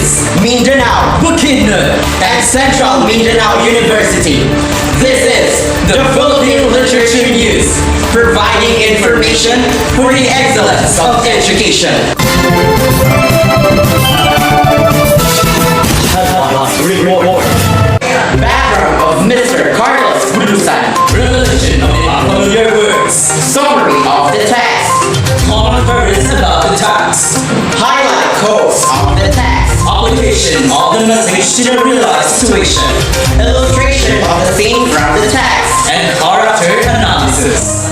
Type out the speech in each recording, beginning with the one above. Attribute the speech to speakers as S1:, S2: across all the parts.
S1: Province, Mindanao, Bukidnon, and Central Mindanao University. This is the Philippine Literature News, providing information for the excellence of education. Background of Mr. Carlos Bulusan.
S2: Religion of unfamiliar words.
S1: Summary of the text.
S2: Common burdens about the tax.
S1: Highlight codes of the text.
S2: Application of the message to the realized situation.
S1: Illustration of the theme from the text.
S2: And character analysis.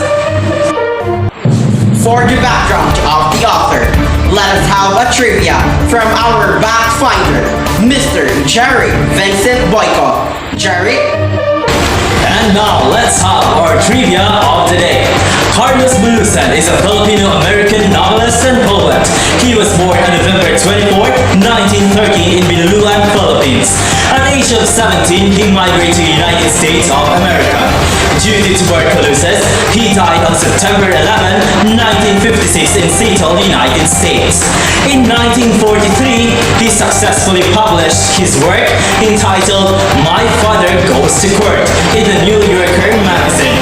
S1: For the background of the author, let us have a trivia from our backfinder, Mr. Jerry Vincent Boyko. Jerry?
S2: And now let's have our trivia of the day. Carlos Bulusan is a Filipino-American novelist and poet. He was born on November 24, 1930 in Binuluan, Philippines. At the age of 17, he migrated to the United States of America. Due to tuberculosis, he died on September 11, 1956 in Seattle, United States. In 1943, he successfully published his work entitled My Father Goes to Court in the New Yorker magazine.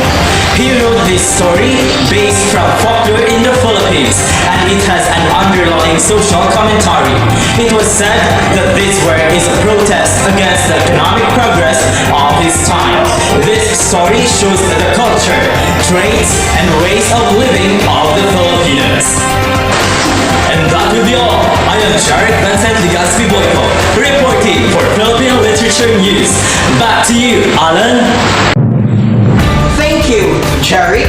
S2: He wrote this story based from folklore in the Philippines, and it has an underlying social commentary. It was said that this work is a protest against the economic progress of his time. This story shows the culture, traits, and ways of living of the Filipinos. And that will be all. I am Jared Vincent Ligaspi Boyko, reporting for Philippine Literature News. Back to you, Alan.
S1: Thank you, Jerry.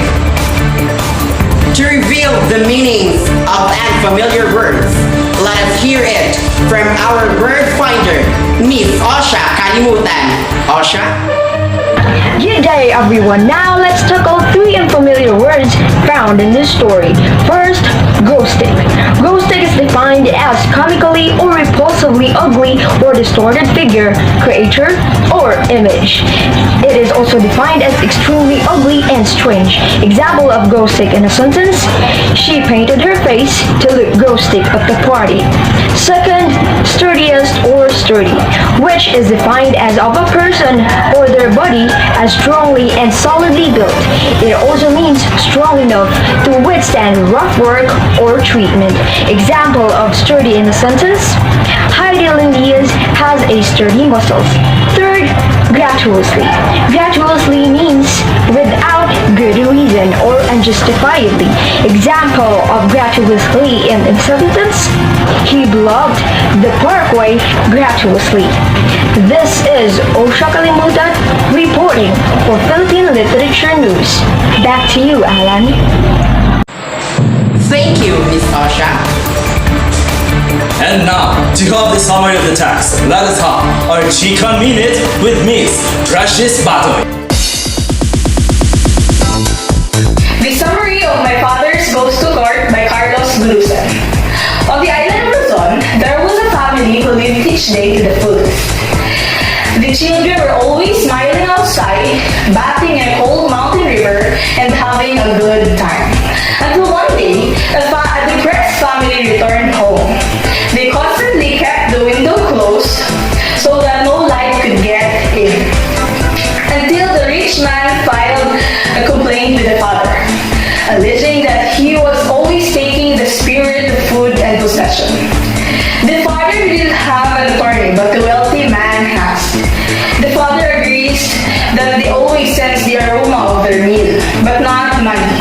S1: To reveal the meanings of unfamiliar words, let us hear it from our word finder, Miss Osha Kalimutan. Osha?
S3: Good day, everyone. Now let's tackle 3 unfamiliar words found in this story. First, ghosting. Ghosting is defined as comically or repulsively ugly or distorted figure, creature, or image. It is also defined as extremely ugly and strange. Example of ghosting in a sentence: she painted her face to look ghostic at the party. Second, sturdiest or sturdy, which is defined as of a person or their body as strongly and solidly built. It also means strong enough to withstand rough work or treatment. Example of sturdy in a sentence: Heidi Lindias has a sturdy muscles. Third, gratuitously. Gratuitously means without good reason or unjustifiably. Example of gratuitously in a sentence: he bluffed the parkway gratuitously. This is Osha Kalimutan reporting for Philippine Literature News. Back to you, Alan.
S1: Thank you, Miss Osha.
S2: And now, to have the summary of the text, let us have our Chika Minute with Miss Precious Batoy.
S4: The summary of My Father Goes to Court by Carlos Bulusan. On the island of Luzon, there was a family who lived each day to the fullest. The children were always smiling outside, bathing in a cold mountain river, and having a good time. Until one day, a depressed family returned home. They constantly kept the window closed so that no light could get in. Until the rich man filed a complaint to the father, alleging that he was always taking the spirit of food and possession. The father didn't have an attorney, but the wealthy man has. The father agrees that they always sense the aroma of their meal, but not money.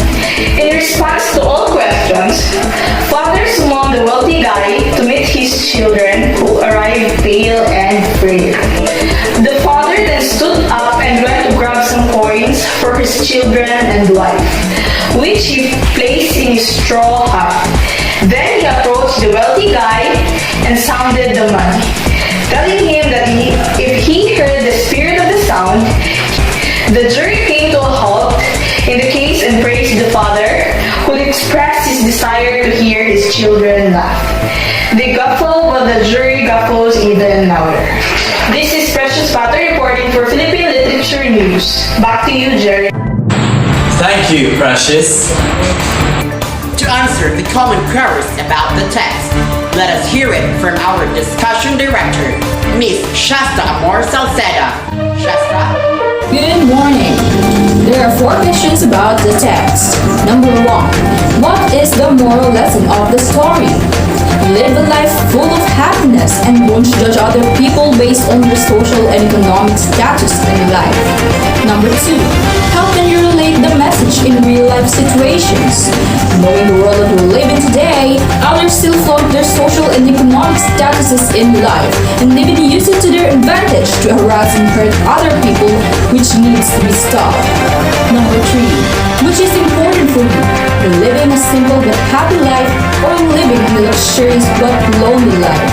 S4: In response to all questions, father summoned the wealthy guy to meet his children, who arrived pale and frail. The father then stood up and went to grab some coins for his children and wife, which he placed in his straw hat. Then he approached the wealthy guy and sounded the money, telling him that if he heard the spirit of the sound, the jury came to a halt in the case and praised the father, who expressed his desire to hear his children laugh. They guffawed while the jury guffaws even louder. This is Precious Batoy reporting for Philippine Literature News. Back to you, Jerry.
S2: Thank you, Precious.
S1: To answer the common queries about the text, Let us hear it from our discussion director, Miss Shasta Amor Salceda. Shasta?
S5: Good morning. There are 4 questions about the text. Number 1. What is the moral lesson of the story? Live a life full of happiness and don't judge other people based on their social and economic status in life. Number 2. How can you relate the message in real life situations? Knowing the world that we live in today, others still flaunt their social and economic statuses in life and even use it to their advantage to harass and hurt other people, which needs to be stopped. Number 3. Which is important for you? Living a simple but happy life or living a luxurious but lonely life?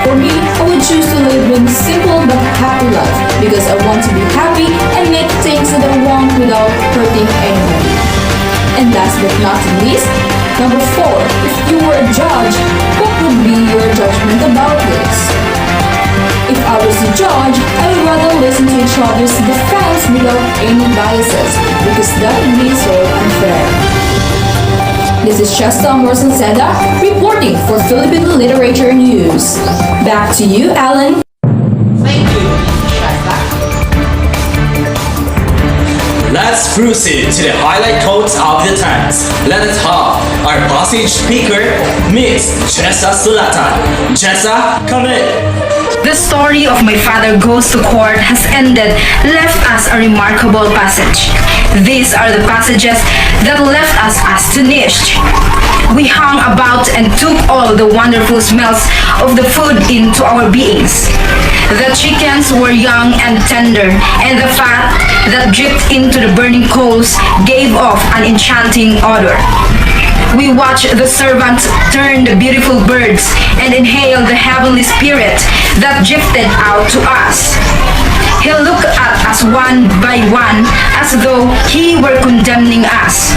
S5: For me, I would choose to live a simple but happy life because I want to be happy and make things that I want without hurting anyone. And last but not least, number 4. If you were a judge, what would be your judgment about this? If I was a judge, I would rather listen to each other's defense without any biases because that would be so unfair. This is Shasta Amor Salceda reporting for Philippine Literature News. Back to you, Alan.
S1: Thank you, Shasta.
S2: Let's proceed to the highlight quotes of the times. Let us have our passage speaker, Miss Jessa Sulatan. Jessa, come in.
S6: The story of My Father Goes to Court has ended, left us a remarkable passage. These are the passages that left us astonished. We hung about and took all the wonderful smells of the food into our beings. The chickens were young and tender, and the fat that dripped into the burning coals gave off an enchanting odor. We watched the servants turn the beautiful birds and inhale the heavenly spirit that drifted out to us. He looked at us one by one as though he were condemning us.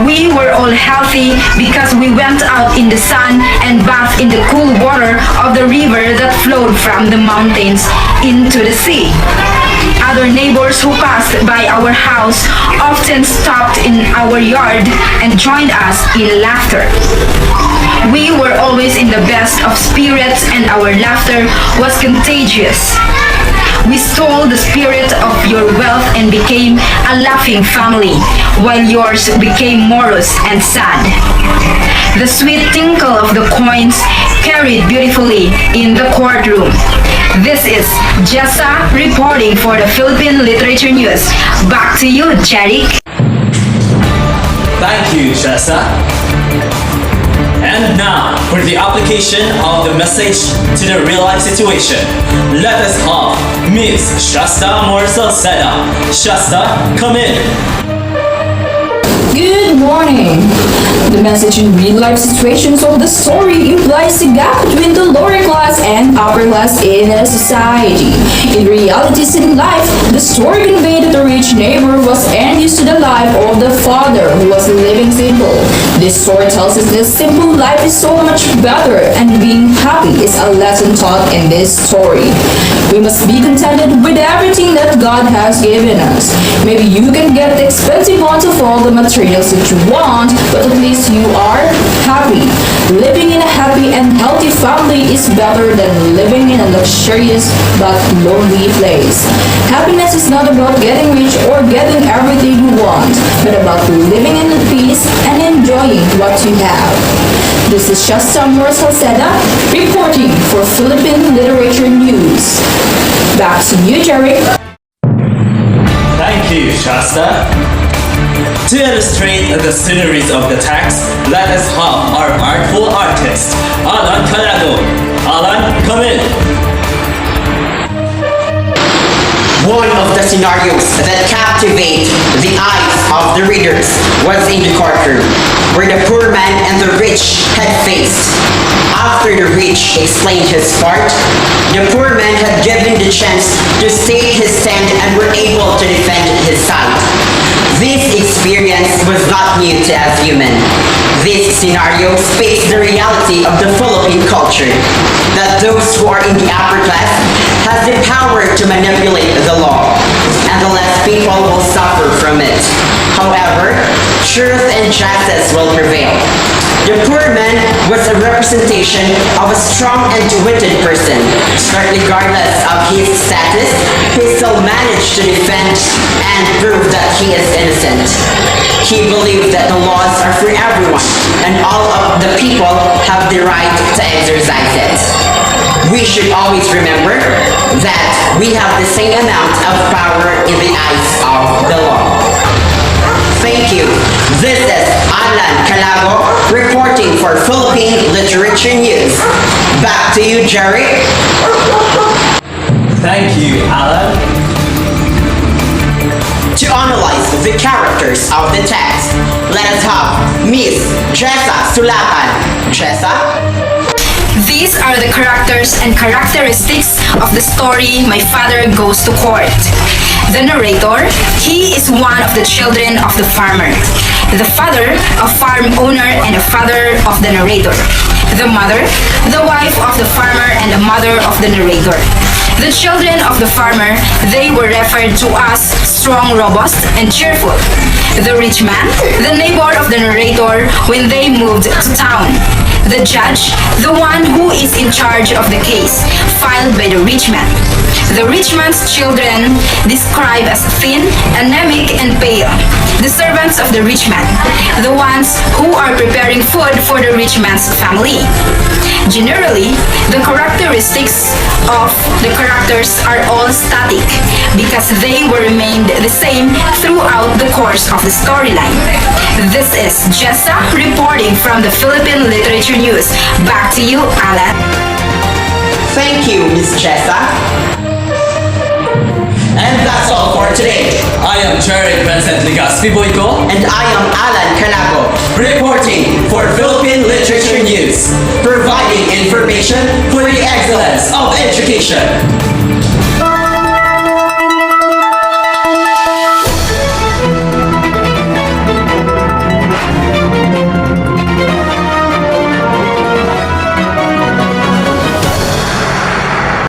S6: We were all healthy because we went out in the sun and bathed in the cool water of the river that flowed from the mountains into the sea. Other neighbors who passed by our house often stopped in our yard and joined us in laughter. We were always in the best of spirits and our laughter was contagious. We stole the spirit of your wealth and became a laughing family, while yours became morose and sad. The sweet tinkle of the coins carried beautifully in the courtroom. This is Jessa reporting for the Philippine Literature News. Back to you, Jeric.
S2: Thank you, Jessa. And now, for the application of the message to the real-life situation, let us have Miss Shasta Amor Salceda. Shasta, come in.
S5: Good morning. The message in real-life situations of the story implies the gap between the lower class and upper class in a society. In realities in life, the story conveyed that the rich neighbor was envious to the life of the father who was living simple. This story tells us that simple life is so much better and being happy is a lesson taught in this story. We must be contented with everything that God has given us. Maybe you can get the expensive ones of all the materials that you want, but at least you are happy. Living in a happy and healthy family is better than living in a luxurious but lonely place. Happiness is not about getting rich or getting everything you want, but about living in peace and enjoying what you have. This is Shasta Amor Salceda reporting for Philippine Literature News. Back to you, Jerry.
S2: Thank you, Shasta. To illustrate the sceneries of the text, let us have our artful artist, Alan Calago. Alan, come in.
S1: One of the scenarios that captivate the eyes of the readers was in the courtroom, where the poor man and the rich had faced. After the rich explained his part, the poor man had given the chance to state his stand and were able to defend his side. This experience was not new to us human. This scenario speaks the reality of the Philippine culture, that those who are in the upper class has the power to manipulate the law, and the less people will suffer from it. However, truth and justice will prevail. The poor man was a representation of a strong and witted person, but regardless of his status, he still managed to defend and prove that he is innocent. He believed that the laws are for everyone, and all of the people have the right to exercise it. We should always remember that we have the same amount of power in the eyes of the law. Thank you. This is Alan Calago reporting for Philippine Literature News. Back to you, Jerry.
S2: Thank you, Alan.
S1: To analyze the characters of the text, let us have Miss Jessa Sulatan. Jessa?
S6: These are the characters and characteristics of the story My Father Goes to Court. The narrator, he is one of the children of the farmer. The father, a farm owner and a father of the narrator. The mother, the wife of the farmer and the mother of the narrator. The children of the farmer, they were referred to as strong, robust, and cheerful. The rich man, the neighbor of the narrator when they moved to town. The judge, the one who is in charge of the case, filed by the rich man. The rich man's children, described as thin, anemic, and pale. The servants of the rich man, the ones who are preparing food for the rich man's family. Generally, the characteristics of the characters are all static because they were remained the same throughout the course of the storyline. This is Jessa reporting from the Philippine Literature News. Back to you, Alan.
S1: Thank you, Miss Jessa.
S2: And that's all for today. I am Jerry Vincent Ligaspi Boyko,
S1: And I am Alan Calago,
S2: reporting for Philippine Literature News, providing information for the excellence of education.